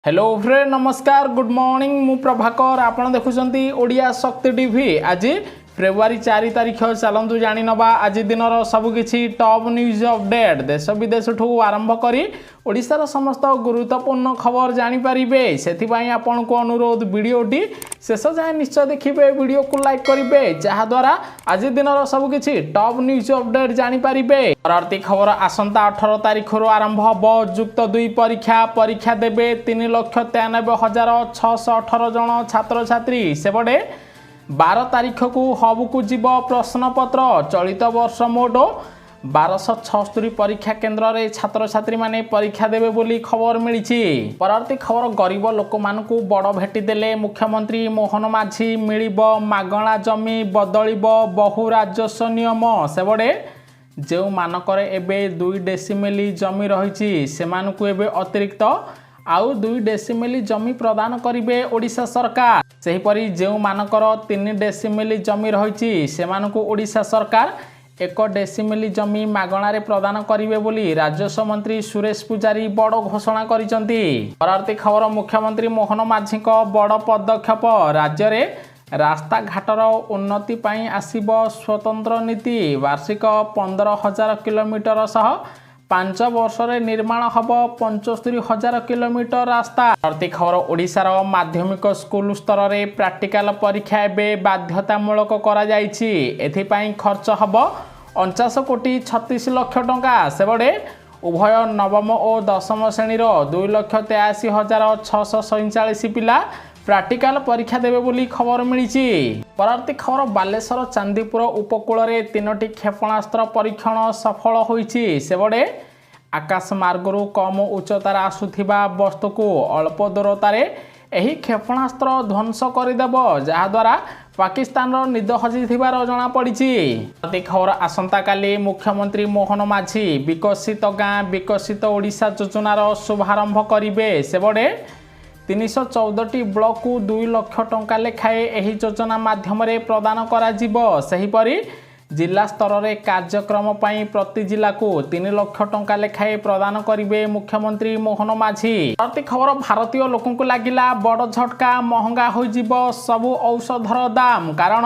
Hello friend नमस्कार good morning मु प्रभाकर आपण देखुछंती ओडिया शक्ति टीवी। आज फेब्रुआरी 4 तारिख चलतु जानी नवा आज दिन सबकि टॉप न्यूज अपडेट देश विदेश ठू आरंभ करी ओडिशार समस्त गुरुत्वपूर्ण खबर जानीपारे से आपण को अनुरोध वीडियोटी शेष जाए निश्चय देखिए वीडियो को लाइक करेंगे जहाद्वारा आज दिन सबकि टॉप न्यूज अपडेट जानीपारे। परवर्ती खबर आसंता 18 तारिख आरंभ हम जुक्त 2 परीक्षा देवे 3,93,618 जन छात्र छात्री सेपटे 12 तारिख को हब को जीव प्रश्नपत्र चलित वर्ष मोट 1276 परीक्षा केन्द्र रे छात्र छात्री माने परीक्षा देवे बोली खबर मिली। परवर्ती खबर गरीब लोक मानकु बड़ भेटी देले मुख्यमंत्री मोहन माझी मिलिब मागणा जमी बदलिब बहु राजस्व नियम सेबडे जो मानकर एबे 2 डेसिमेली जमी रही सेमानकु एबे अतिरिक्त आउ 2 डेसिमेली जमी प्रदान करिवे ओडिशा सरकार। सेहीपरि जो मानकर 3 डेसिमेली जमी रही सेमानकु ओडिशा सरकार 1 डेसिमेली जमी मागणार प्रदान करिवे बोली राजस्व मंत्री सुरेश पुजारी बड़ घोषणा करिसंती। परवर्ती खबर मुख्यमंत्री मोहन माझी बड़ पदक्षेप राज्य रे रास्ता घाटर उन्नति पाई आसीब स्वतंत्र नीति वार्षिक 15,000 किलोमीटर सह 5 वर्ष रे निर्माण हब 75,000 किलोमीटर रास्ता। परवर्ती खबर ओडिशार माध्यमिक स्कूल स्तर रे प्रैक्टिकल परीक्षा एबे बाध्यतामूलक करा जायछि एथिपाई खर्च हब 49,36 लाख टंका सेबडे उभय नवम और दशम श्रेणी 2,83,647 पिला प्रैक्टिकल परीक्षा देवे बोली खबर मिली। परवर्ती खबर बालेश्वर चांदीपुर उपकूल रे 3टी क्षेपणास्त्र परीक्षण सफल होईछि सेबडे आकाश मार्गरू कम उच्चतार आसुथिबा वस्तु को अल्प दूरतार एही क्षेपणास्त्र ध्वंस करदेव जहाद्वारा पाकिस्तान निद हजि जना पड़ी। खबर आसंता काली मुख्यमंत्री मोहन माझी विकसित गाँ विकसित ओडिशा योजनार शुभारंभ करिवे सेबडे 314टी ब्लॉक को 2 लाख टंका लेखाए एही योजना माध्यम प्रदान करा जिवो। सेहीपरि जिला स्तर रे कार्यक्रम पाई प्रति जिला को 3 लाख टंका लेखाए प्रदान करिवे मुख्यमंत्री मोहन माझी। प्रति खबर भारतीय लोकन को लागिला बड़ झटका महंगा हो जिवो सबु औषधर दाम कारण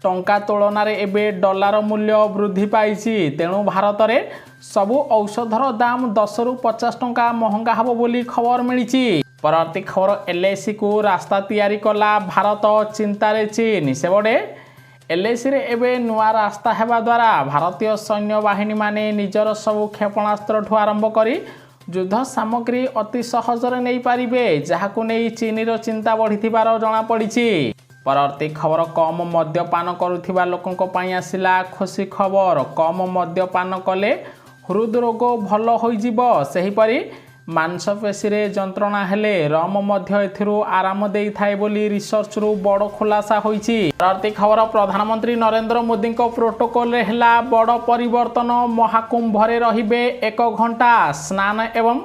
टंका तुलन रे एबे डॉलर मूल्य वृद्धि पाइछि तेणु भारत रे सबु औषधर दाम 10 रु 50 टंका महंगा हबो बोली खबर मिली। परवर्ती खबर एलआईसी को रास्ता तैयारी कला भारत चिंतारे चीन सेबडे एलआईसी रे एबे नुआ रास्ता हेबा द्वारा भारतीय सैन्य बाहिनी माने निजर सबु क्षेपणास्त्र ठू आरंभ करी युद्ध सामग्री अति सहजरे नहीं पारिबे जहाकु नहीं चीन रो चिंता बढ़िथिबार जणा पड़िछि। परवर्ती खबर कम मद्यपान करुथिबा लोकंक पई आसिला खुशी खबर कम मद्यपान कले हृदरोग भल होई जिवो सेहीपरि मांसपेशी रे जंत्रणा हेले रम मध्य एथिरु आराम देई थाए बोली रिसर्च रु बड़ खुलासा होईछि। परवर्ती खबर प्रधानमंत्री नरेंद्र मोदी को प्रोटोकॉल रे हेला बड़ परिवर्तन महाकुंभ रे रहिबे 1 घंटा स्नान एवं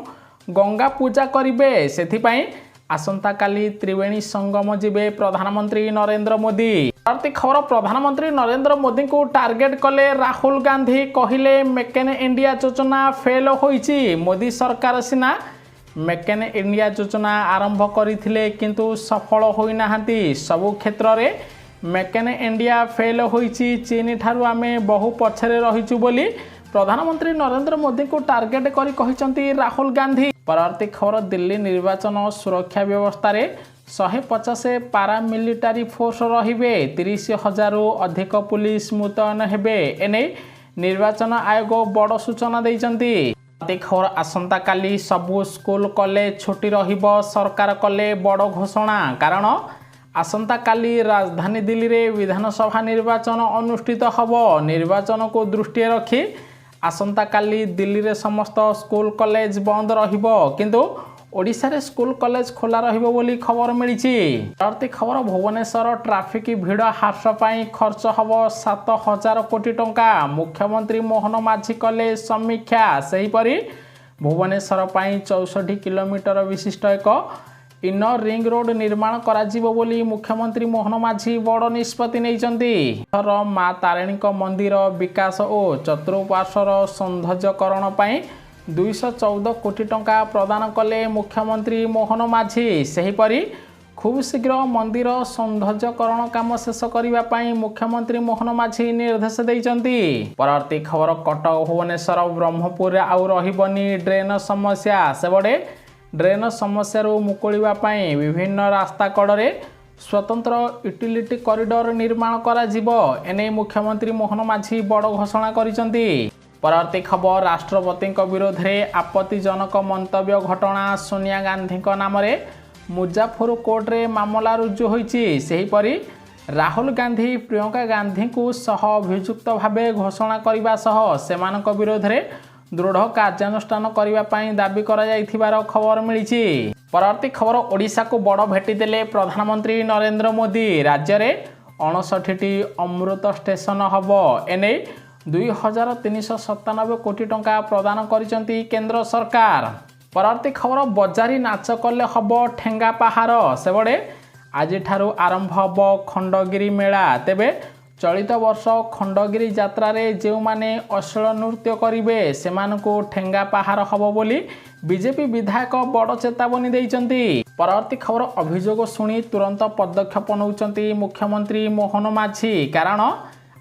गंगा पूजा करिवे सेथिपाई आसंता काली त्रिवेणी संगम जिबे प्रधानमंत्री नरेंद्र मोदी। परवर्ती खबर प्रधानमंत्री नरेंद्र मोदी को टार्गेट कले राहुल गांधी कहिले मेक इन इंडिया योजना फेल होईछि मोदी सरकार सिना मेक इन इंडिया योजना आरंभ करथिले किंतु सफल होई नाहंती सबु क्षेत्र रे मेक इन इंडिया फेल होईछि चीन ठारू आमे बहु पछरे रहिछु बोली प्रधानमंत्री नरेंद्र मोदी को टार्गेट करी कहिसंती राहुल गांधी। परवर्ती खबर दिल्ली निर्वाचन सुरक्षा व्यवस्था रे 150 पारा मिलिटारी फोर्स रहिबे 30,000 रु अधिक पुलिस मुतयन हेबे एने निर्वाचन आयोग बड़ सूचना दैचंती। खबर आसंता काली सबु स्कूल कॉलेज छुट्टी रहिबो सरकार कले बड़ घोषणा कारण आसंता काली राजधानी दिल्ली रे विधानसभा निर्वाचन अनुष्ठित हबो निर्वाचन को दृष्टि रखी आसंता काली दिल्ली रे समस्त स्कूल कॉलेज बंद रहिबो किंतु ओडिशा रे स्कूल कॉलेज खोला रहिबो बोली खबर मिलिछि। परवर्ती खबर भुवनेश्वर ट्रैफिक भिड़ ह्रास पाई खर्च हबो 7,000 कोटी टंका मुख्यमंत्री मोहन माझी कले समीक्षा सेहीपरि भुवनेश्वर पाई 64 किलोमीटर विशिष्ट एक इनर रिंग रोड निर्माण करा जिवो बोली मुख्यमंत्री मोहन माझी बड़ निष्पत्ति नैचंती। मां तारिणी मंदिर विकास और चतुर्पार्श्वर सौंदर्यकरण पाई 214 कोटी टंका प्रदान कले मुख्यमंत्री मोहन माझी। सेहीपरि खूब शीघ्र मंदिर सौंदर्यकरण काम शेष करने मुख्यमंत्री मोहन माझी निर्देश देइचंती। परवर्ती खबर कटक भुवनेश्वर ब्रह्मपुर आउ रहिबनी ड्रेन समस्या। सेबड़े ड्रेन समस्या मुकुलिबा पई विभिन्न रास्ता कड़े स्वतंत्र यूटिलिटी कॉरिडोर निर्माण करा जिवो। एने मुख्यमंत्री मोहन माझी बड़ घोषणा करिसंती। परवर्ती खबर राष्ट्रपति विरोध में आपत्तिजनक मंतव्य घटना सोनिया गांधी नाम मुजाफर कोर्ट रे मामला रुजु होईची। सेहीपरि राहुल गांधी प्रियंका गांधी को सह अभियुक्त भावे घोषणा करने सह सेमानक विरोध में दृढ़ कार्यानुष्ठान करने पई दाबी करा जाइथिबार खबर मिली। परवर्ती खबर ओडिशा को बड़ भेटिदेले प्रधानमंत्री नरेंद्र मोदी। राज्य में 59टी अमृत स्टेशन हब। एने 2397 कोटी टंका प्रदान करिसंती केंद्र सरकार। परवर्ती खबर बजारी नाच कले हब ठेंगा पहाड़। सेबड़े आज आरंभ हब खंडगिरी मेला। तेबे चलित वर्ष खंडगिरी यात्रा रे जो माने अश्लील नृत्य करिवे सेमानकु ठेंगा पहाड़ हब बोली बीजेपी विधायक बड़ चेतावनी देइचंती। परवर्ती खबर अभियोग शुणी तुरंत पदक्षेप नौचंती मुख्यमंत्री मोहन माझी। कारण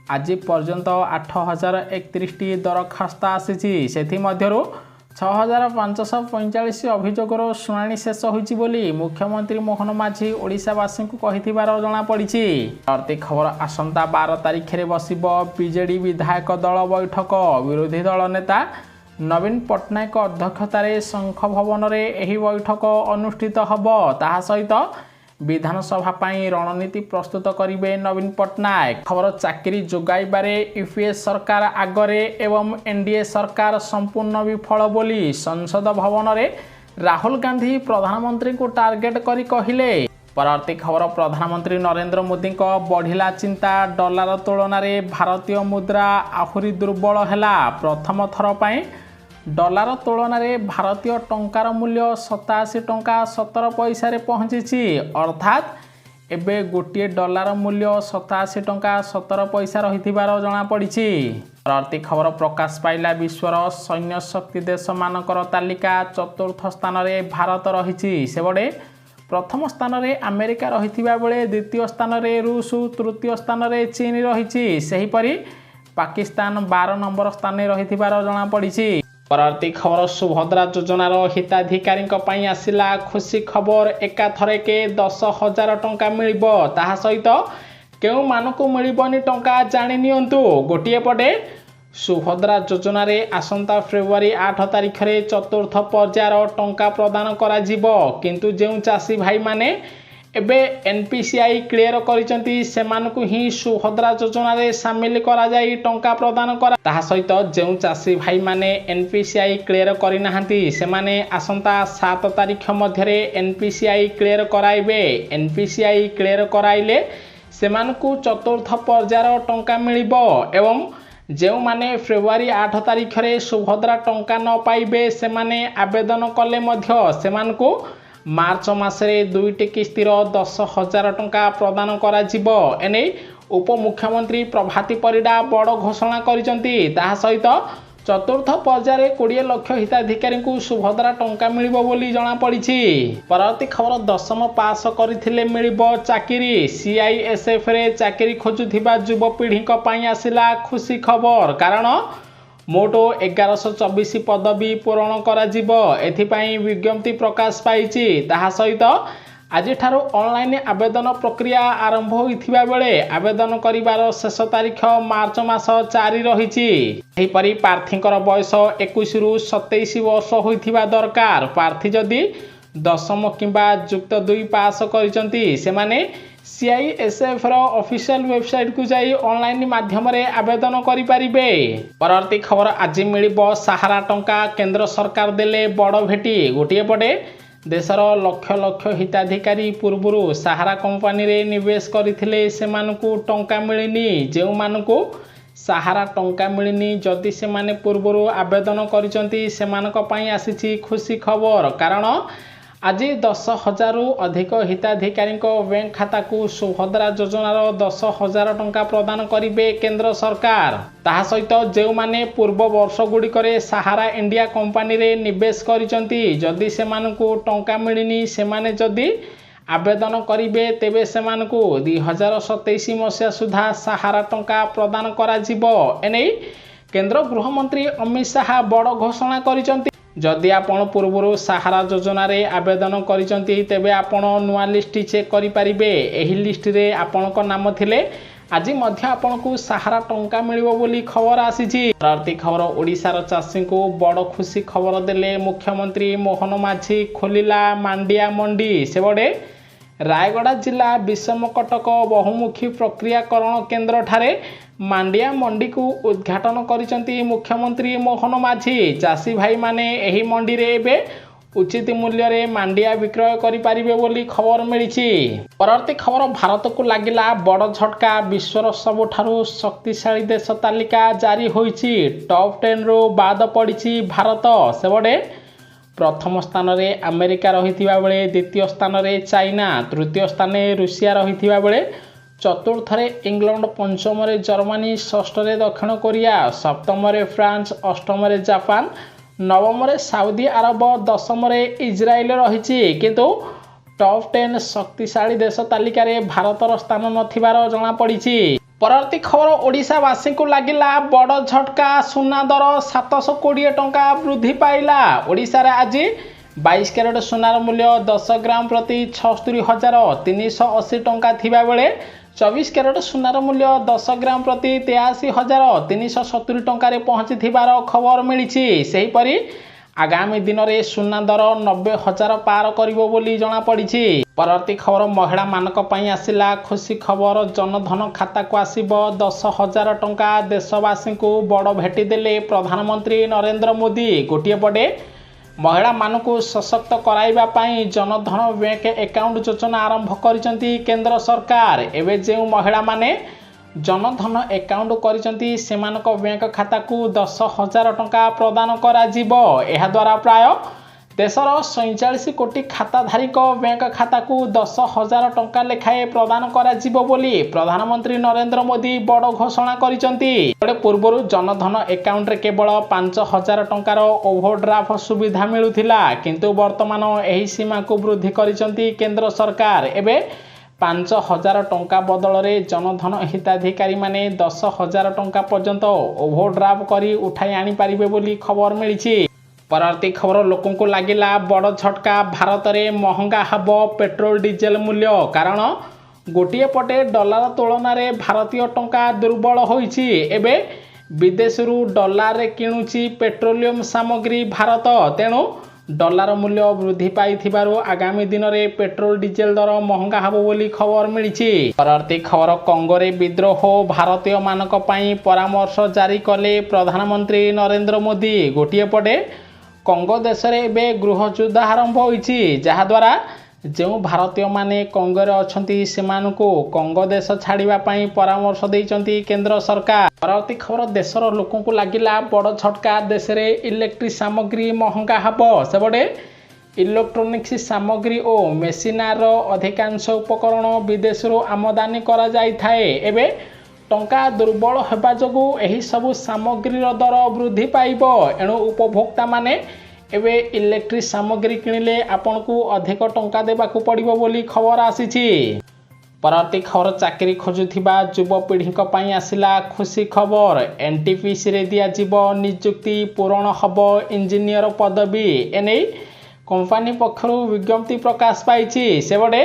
आज पर्यंत 8031टी दरखास्त आसी। से मध्यरु 6545 अभियोगर शुणाणी शेष होईची बोली मुख्यमंत्री मोहन माझी ओडिशावासी को कहिथिबार जणा पड़िछि। परवर्ती खबर आसंता 12 तारिख रे बसिबो बीजेडी विधायक दल बैठक। विरोधी दल नेता नवीन पट्टनायक अध्यक्षतार शंख भवन रे एही बैठक अनुष्ठित हब। ताहा सहित विधानसभा पाई रणनीति प्रस्तुत करिवे नवीन पट्टनायक। खबर चाकरी जोगाइबारे यूपीएस सरकार आगरे एवं एनडीए सरकार संपूर्ण विफल बोली संसद भवन रे राहुल गांधी प्रधानमंत्री को टार्गेट करी कहिले। परवर्ती खबर प्रधानमंत्री नरेंद्र मोदी को बढ़िला चिंता। डॉलर तुलन में भारतीय मुद्रा आहुरी दुर्बल हैला। प्रथम थर पाई डॉलर तुलन में भारतीय टंकार मूल्य 87 टंका 17 पैसा पहुंची। अर्थात एबे गोटे डॉलर मूल्य 87 टंका 17 पैसा रहिथिबार जणा पड़िछि। परवर्ती खबर प्रकाश पाइला विश्वर सैन्य शक्ति देश मानकर तालिका चतुर्थ स्थान में भारत रहिछि। सेबड़े प्रथम स्थान में अमेरिका रहिथिबा बेले द्वितीय स्थान में रूस, तृतीय स्थान में चीन रहिछि। सेहीपरि पाकिस्तान 12 नंबर स्थान में रहिथिबार जणा पड़िछि। परवर्ती खबर सुभद्रा योजनार हिताधिकारी पई आसिला खुशी खबर। एकाथरके 10,000 टंका मिलिबो। ताहा सहित केउ मानकु मिलिबनी टंका जानि नियंतु। गोटिए पटे सुभद्रा योजना रे आसंता फेब्रुआरी 8 तारिख रे चतुर्थ पर्यायर टंका प्रदान करा जिवो। किंतु जेउ चासी भाई माने एबे एनपीसीआई क्लियर करिसंती सेमानकु ही सुभद्रा योजना रे शामिल करा जाई टंका प्रदान करा। ताहा सहित जेउ चासी भाई माने एनपीसीआई क्लियर करि नाहंती सेमाने आसंता 7 तारिख मध्यरे एनपीसीआई क्लियर कराइबे। एनपीसीआई क्लियर कराइले सेमानकु चतुर्थ पर्यायर टंका मिलिबो। एवं जेउ माने फेब्रुआरी 8 तारिख रे सुभद्रा टंका न पाइबे सेमाने आवेदन कले मध्य सेमानकु मार्च मासरे 2टी किस्तिर 10,000 टंका प्रदान करा जिवो। एने उपमुख्यमंत्री प्रभाती परिडा बड़ घोषणा करिसंती। ताहा सहित चतुर्थ पर्यायर 20 लाख हिताधिकारी को सुभद्रा टंका मिलिबो बोली जणा पड़िछि। परवर्ती खबर 10म पास करिथिले मिलिबो चाकरी। सीआईएसएफ रे चाकरी खोजुथिबा युवपीढ़ी पई आसिला खुशी खबर। कारण मोट 1124 पदवी पूरण करा जिवो। एथिपाई विज्ञप्ति प्रकाश पाइछि। ताहा सहित आज ठारू ऑनलाइन आवेदन प्रक्रिया आरंभ होइथिबा बेले आवेदन करिवार शेष तारीख मार्च मास 4 रहिछि। एहिपरि प्रार्थीकर बयस 21 रु 27 वर्ष होइथिबा दरकार। प्रार्थी जदि 10म किंबा युक्त 2 पास करिसंती सेमाने सीआईएसएफ रो ऑफिशियल वेबसाइट को जाई ऑनलाइन माध्यम रे आवेदन करि परिबे। परवर्ती खबर आज मिलिबो सहारा टंका। केंद्र सरकार देले बड़ भेटी। गोटिए पटे देशर लक्ष लक्ष हिताधिकारी पूर्वरु सहारा कंपनी रे निवेश करथिले सेमानकु टंका मिलिनी। जेउ मानकु सहारा टंका मिलिनी जदि से माने पूर्वरु आवेदन करिसंती सेमानक पई आसीछि खुशी खबर। कारण आज 10,000 रु अधिक हिताधिकारी बैंक खाता को सुभद्रा योजनार 10,000 टंका प्रदान करेंगे केंद्र सरकार। ताहा सहित जो माने पूर्व वर्ष गुड़िक सहारा इंडिया कंपनी रे निवेश करिसेंती जदि सेमानकु टंका मिलनी सेमाने जदि आवेदन करेंगे तेबे सेमानकु 2027 मसीहा सुधा सहारा टंका प्रदान करा जिवो। एने केंद्र गृहमंत्री अमित शाह बड़ घोषणा करिसेंती। जदि आपण पूर्व सहारा योजना रे आवेदन करिसेंती तेबे आपण नुआ लिस्ट चेक करि परिबे। एही लिस्ट रे आपणक नाम थिले आज मध्य आपनको सहारा टंका मिलिबो बोली खबर आसीछि। परवर्ती खबर ओडिशार चाषी को बड़ खुशी खबर देले मुख्यमंत्री मोहन माझी खोलिला मांडिया मंडी। सेबडे रायगड़ा जिला विषमकटक बहुमुखी प्रक्रियाकरण केंद्र ठारे मांडिया मंडी को उद्घाटन करिसेंती मुख्यमंत्री मोहन माझी। चाषी भाई माने एही मंडी रे एबे उचित मूल्य रे मांडिया विक्रय करि पारिबे बोली खबर मिलिछि। परवर्ती खबर भारत को लागिला बड़ झटका। विश्वर सबुठारु शक्तिशाली देश तालिका जारी होइछि। टॉप 10 रो बाद पड़िछि भारत। सेबडे प्रथम स्थान रे अमेरिका रहिथिबा बेले द्वितीय स्थान रे चाइना, तृतीय स्थान रे रूसिया रहिथिबा बेले चतुर्थ रे इंग्लैंड, पंचम रे जर्मनी, षष्ठ रे दक्षिण कोरिया, सप्तम रे फ्रांस, अष्टम रे जापान, नवम रे साउदी अरब, दशम रे इजराइल रहिछि। किंतु टॉप 10 शक्तिशाली देश तालिका रे भारतर स्थान नथिबार जणा पड़िछि। परवर्ती खबर ओडिशावासी को लागिला बड़ झटका। सुना दर 720 टंका वृद्धि पाइला। ओडिशा रे आज 22 कैरेट सुनार मूल्य 10 ग्राम प्रति 76,380 टंका थिबा बेले 24 कैरेट सुनार मूल्य 10 ग्राम प्रति 83,370 टंका रे पहुंची थिबार खबर मिलिछि। सेहीपरि आगामी दिन में सुना दर 90,000 पार करिवो बोली जणा पड़िछि। परवर्ती खबर महिला मानक पई आसिला खुशी खबर। जनधन खाता को आसिबो 10,000 टंका। देशवासी को बड़ भेटी देले प्रधानमंत्री नरेंद्र मोदी। गोटिए पटे महिला मानकु सशक्त कराइबा पई जनधन बैंक अकाउंट योजना आरंभ करिसेंती केंद्र सरकार। एबे जे महिला माने जनधन अकाउंट करिसेंती सेमानक बैंक खाता को 10,000 टंका प्रदान करा जिवो। एहा द्वारा प्राय देशर 47 कोटी खाताधारी बैंक खाता को 10,000 टंका लेखाए प्रदान करा जिवो बोली प्रधानमंत्री नरेंद्र मोदी बड़ घोषणा करिसेंती। पूर्व जनधन अकाउंट रे केवल 5,000 टंकार ओवरड्राफ्ट सुविधा मिलुथिला, किंतु वर्तमान एही सीमा को वृद्धि करिसेंती केंद्र सरकार। एबे 5,000 टंका बदल रे जनधन हिताधिकारी माने 10,000 टंका पर्यंत ओवरड्राफ्ट करी उठाई आनी पारिबे बोली खबर मिलिछि। परवर्ती खबर लोकों को लागिला बड़ झटका। भारत रे महंगा हब पेट्रोल डीजेल मूल्य। कारण गोटिए पटे डॉलर तुलन रे भारतीय टंका दुर्बल होइछि। एबे विदेशरू डॉलर रे किणुछि पेट्रोलियम सामग्री भारत। तेणु डॉलर मूल्य वृद्धि पाइथिबारु आगामी दिन में पेट्रोल डीजेल दर महंगा हबो बोली खबर मिलिछि। परवर्ती खबर कंगो रे विद्रोह भारतीय मानक पई परामर्श जारी कले प्रधानमंत्री नरेंद्र मोदी। गोटिए पटे कंगो देश रे एबे गृह युद्ध आरंभ होइछि, जहा द्वारा जो भारतीय माने कंगो रे अछंती सेमानकु कंगो देश छाड़िबा पई परामर्श दैचंती केंद्र सरकार। परवर्ती खबर देशर लोकों को लागिला बड़ झटका। देश रे इलेक्ट्रिक सामग्री महंगा हबो। सेबडे इलेक्ट्रोनिक्स सामग्री और मेसिनार अधिकांश उपकरण विदेशरू आमदानी करा जाई थाए। एबे टंका दुर्बल हेबा जोगु एही सबु सामग्री दर वृद्धि पाइबो। एणु उपभोक्ता माने एबे इलेक्ट्रिक सामग्री किणिले आपनकु अधिक टंका देबाकू पड़िबो बोली खबर आसीछि। परवर्ती खबर चाकरी खोजुथिबा युवपीढ़ी पई आसिला खुशी खबर। एनटीपीसी रे दिया जीवो नियुक्ति पूरण हबो इंजीनियर पदवी। एने कंपनी पक्षरु विज्ञप्ति प्रकाश पाइछि। सेबडे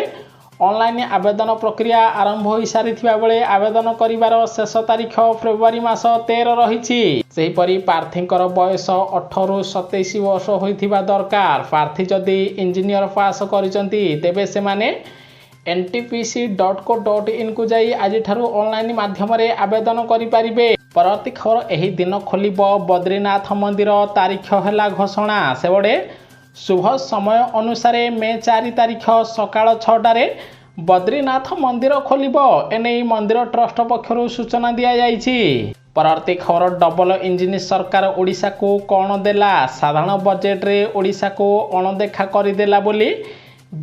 ऑनलाइन आवेदन प्रक्रिया आरंभ हो सारिथिबा बेले आवेदन करिवार शेष तारीख फेब्रुआरी मास 13 रहिछि। सेहीपरि प्रार्थींकर बयस 18 रु 27 वर्ष होइथिबा दरकार। प्रार्थी जदि इंजीनियर पास करिसंती तेबे से माने ntpc.co.in को जाई आज ठारू ऑनलाइन माध्यम रे आवेदन करि पारिबे। परवर्ती खबर एही दिन खोलिबो बद्रीनाथ मंदिर। तारीख हैला घोषणा। सेबडे शुभ समय अनुसार मे 4 तारीख सकाळ 6टारे बद्रीनाथ मंदिर खोलिबो। एने मंदिर ट्रस्ट पक्षरु सूचना दिया जाइछि। परवर्ती खबर डबल इंजिन सरकार ओडिशा को कौन देला साधारण बजेट रे ओडिशा को अणदेखा करदेला बोली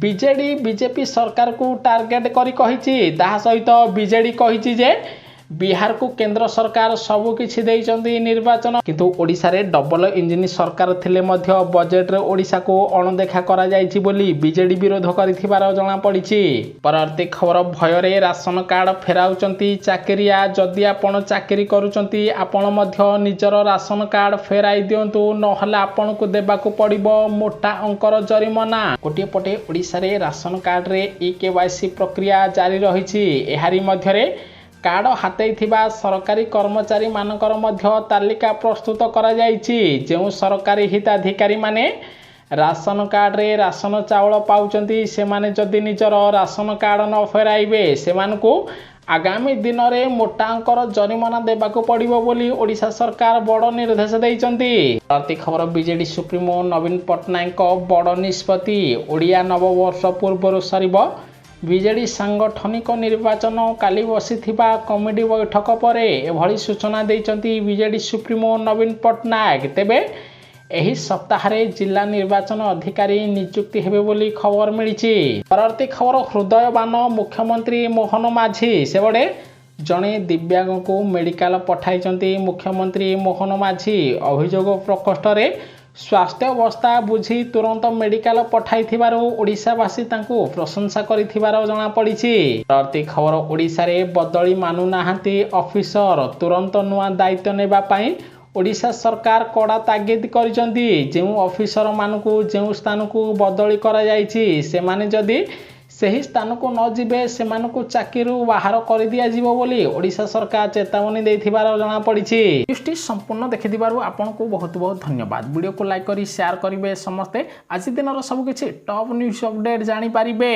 बीजेडी बीजेपी सरकार को टार्गेट करी कहिछि। ताहा सहित बीजेडी कहिछि जे बिहार को केंद्र सरकार सबु किछि देइचंती निर्वाचन किंतु ओडिशा रे डबल इंजिन सरकार थिले मध्य बजेट रे ओडिशा को अणदेखा करा जाइछि बोली बीजेडी विरोध करिथिबार जणा पड़िछि। परवर्ती खबर भय रे राशन कार्ड फेराउचंती चाकरिया जदि आपण चाकरी करूचंती आपण मध्य निजर राशन कार्ड फेराई दियंतु नहले आपण को देबाकू पड़िबो मोटा अंकर जरिमाना। गोटे पटे ओडिशा रे राशन कार्ड रे ई-केवाईसी प्रक्रिया जारी रहिछि। एहारी मध्य रे कार्ड हाथै थिबा सरकारी कर्मचारी मानकर मध्य तालिका प्रस्तुत करा जाइछि। जेउ सरकारी हिताधिकारी माने राशन कार्ड रे राशन चावल पाउचंती से माने जदि निजर राशन कार्ड न फेराइबे सेमानकू आगामी दिन में मोटा अंकर जरिमाना देबाकू पड़िबो बोली ओडिशा सरकार बड़ निर्देश दैचंती। प्रति खबर बीजेडी सुप्रीमो नवीन पट्टनायक बड़ निष्पत्ति ओडिया नववर्ष पूर्व सरिबो बीजेडी सांगठनिक निर्वाचन काली बसिथिबा कमिटी बैठक पर एभली सूचना देइचंती बीजेडी सुप्रीमो नवीन पट्टनायक। तेबे एही सप्ताह रे जिला निर्वाचन अधिकारी नियुक्ति हेबे बोली खबर मिलिछि। परवर्ती खबर हृदयवान मुख्यमंत्री मोहन माझी सेबडे जणे दिव्यांग को मेडिकल पठाइचंती मुख्यमंत्री मोहन माझी। अभियोग प्रकोष्ठ रे स्वास्थ्य अवस्था बुझी तुरंत मेडिकल पठाइथिबारो ओडिशावासी तांको प्रशंसा करिथिबारो जणा पड़िछि। प्रति खबर ओडिशा रे बदली मानु नाहांती ऑफिसर तुरंत नुआ दायित्व नेबा पई ओडिशा सरकार कड़ा तागिद करिसंती। जेउ ऑफिसर मानकू जेउ स्थान को बदली करा जाइछि से माने जदि सही स्थान को न जिबे सेमानकू चाकरी बाहर कर दिया जिवो बोली ओडिशा सरकार चेतावनी देथिबार जणा पड़िछि। न्यूज़टी संपूर्ण देखिथिबारु आपनको बहुत बहुत धन्यवाद। वीडियो को लाइक करी शेयर करिवे समस्ते आज दिनर सब किछि टॉप न्यूज़ अपडेट जानि पारिबे।